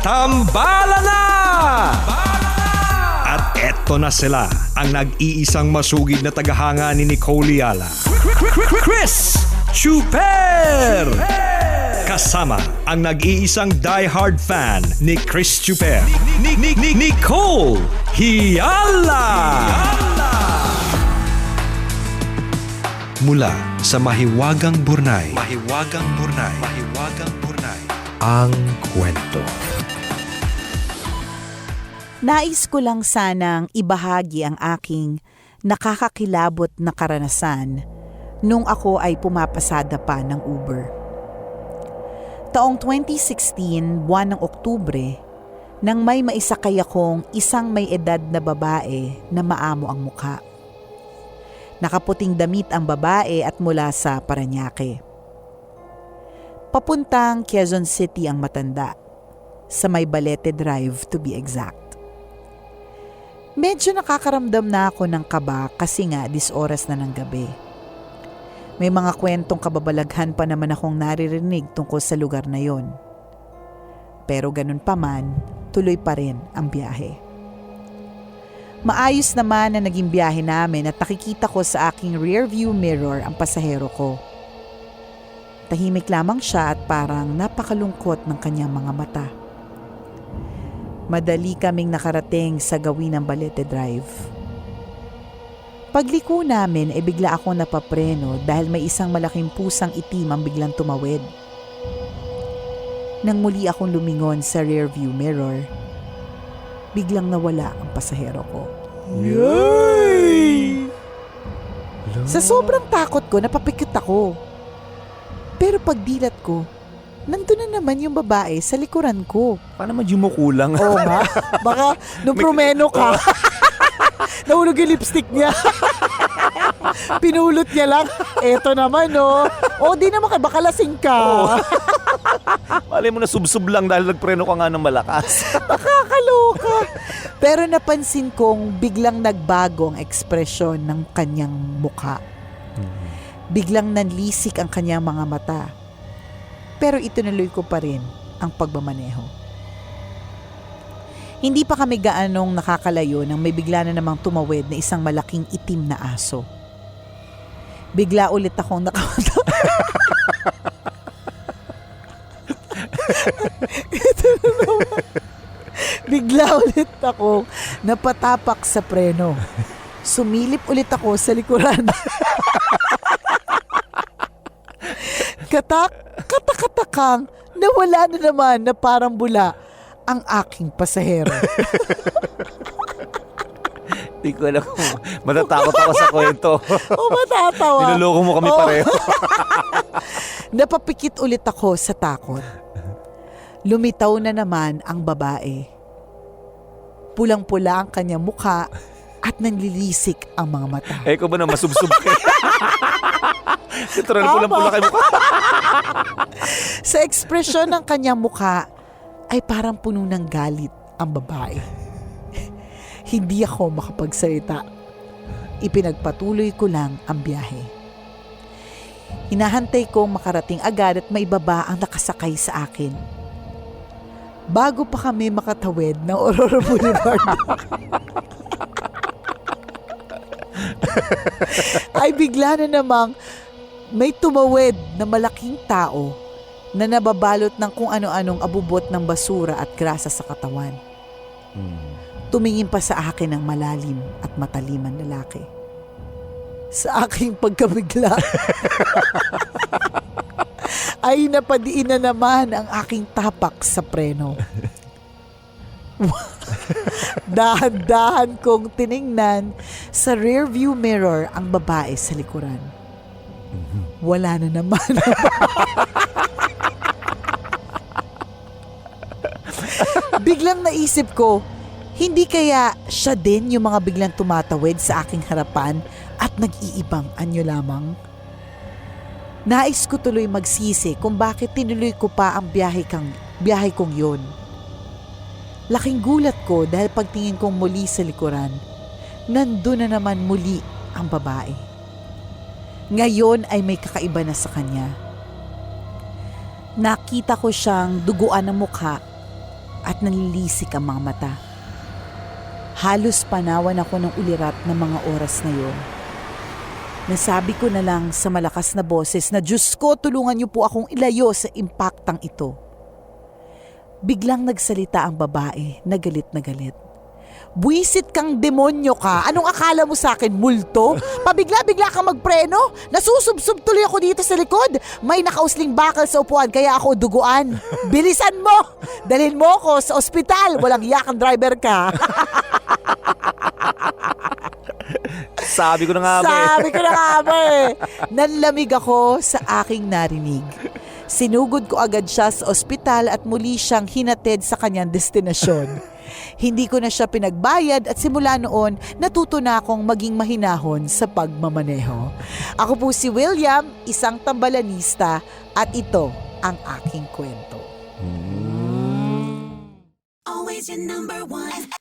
Tambala na! At eto na sila, ang nag-iisang masugid na tagahanga ni Nicole Yala. Chris Chuper! Kasama ang nag-iisang die-hard fan ni Chris Chuper, Nicole Yala! Mula sa Mahiwagang Burnay, ang kwento. Nais ko lang sanang ibahagi ang aking nakakakilabot na karanasan nung ako ay pumapasada pa ng Uber. Taong 2016, buwan ng Oktubre, nang may maisakay akong isang may edad na babae na maamo ang mukha. Nakaputing damit ang babae at mula sa Parañaque. Papuntang Quezon City ang matanda, sa may Balete Drive to be exact. Medyo nakakaramdam na ako ng kaba kasi nga 10 oras na ng gabi. May mga kwentong kababalaghan pa naman akong naririnig tungkol sa lugar na yon. Pero ganun pa man, tuloy pa rin ang biyahe. Maayos naman na naging biyahe namin at nakikita ko sa aking rearview mirror ang pasahero ko. Tahimik lamang siya at parang napakalungkot ng kanyang mga mata. Madali kaming nakarating sa gawin ng Balete Drive. Pagliko namin ay bigla akong napapreno dahil may isang malaking pusang itim ang biglang tumawid. Nang muli akong lumingon sa rearview mirror, biglang nawala ang pasahero ko. Yay! Sa sobrang takot ko, napapikit ako. Pero pagdilat ko, nandun na naman yung babae sa likuran ko. Paano naman yumukulang? Oo nga. Baka nung promeno ka, nahulog yung lipstick niya. Pinulot niya lang. Eto naman, no. O, di naman baka lasing ka. Malay mo na subsub lang dahil nagpreno ka nga ng malakas. Nakakaloka. Pero napansin kong biglang nagbago ang ekspresyon ng kanyang mukha. Biglang nanlisik ang kanyang mga mata. Pero itinuloy ko pa rin ang pagmamaneho. Hindi pa kami gaanong nakakalayo nang may bigla na namang tumawid na isang malaking itim na aso. Bigla ulit akong nakawala. Ito na naman. Bigla ulit akong napatapak sa preno. Sumilip ulit ako sa likuran. Katakatakang nawala na naman na parang bula ang aking pasahero. Hindi ko alam kung matatakot ako sa kwento. O matatawa. Niloloko mo kami pareho. Napapikit ulit ako sa takot. Lumitaw na naman ang babae. Pulang-pula ang kanyang mukha at nanlilisik ang mga mata. Eh, ko ba na masubsub ka? Literal pulang-pula kay mukha. Sa ekspresyon ng kanyang mukha ay parang puno ng galit ang babae. Hindi ako makapagsalita. Ipinagpatuloy ko lang ang biyahe. Hinahantay kong makarating agad at maibaba ang nakasakay sa akin. Bago pa kami makatawid ng Aurora Boulevard, ay bigla na namang may tumawid na malaking tao na nababalot ng kung ano-anong abubot ng basura at grasa sa katawan. Tumingin pa sa akin ng malalim at mataliman lalaki. Sa aking pagkabigla, ay napadiin na naman ang aking tapak sa preno. Dahan-dahan kong tiningnan sa rearview mirror ang babae sa likuran. Wala na naman. Biglang naisip ko, hindi kaya siya din yung mga biglang tumatawid sa aking harapan at nag-iibang anyo lamang? Nais ko tuloy magsisi kung bakit tinuloy ko pa ang biyahe kong yun. Laking gulat ko dahil pagtingin kong muli sa likuran, nandun na naman muli ang babae. Ngayon ay may kakaiba na sa kanya. Nakita ko siyang duguan ng mukha at nalilisik ang mga mata. Halos panawan ako ng ulirat ng mga oras na yon. Nasabi ko na lang sa malakas na boses na Diyos ko, tulungan niyo po akong ilayo sa impaktang ito. Biglang nagsalita ang babae na galit na galit. Buwisit kang demonyo ka. Anong akala mo sa akin, multo? Pabigla-bigla kang magpreno? Nasusubsub tuloy ako dito sa likod. May nakausling bakal sa upuan kaya ako duguan. Bilisan mo! Dalhin mo ako sa ospital. Walang yakang driver ka. Sabi ko na nga ba eh. Sabi ko na nga ba eh. Nanlamig ako sa aking narinig. Sinugod ko agad siya sa ospital at muli siyang hinatid sa kanyang destinasyon. Hindi ko na siya pinagbayad at simula noon natuto na akong maging mahinahon sa pagmamaneho. Ako po si William, isang tambalanista at ito ang aking kwento. Always your number one.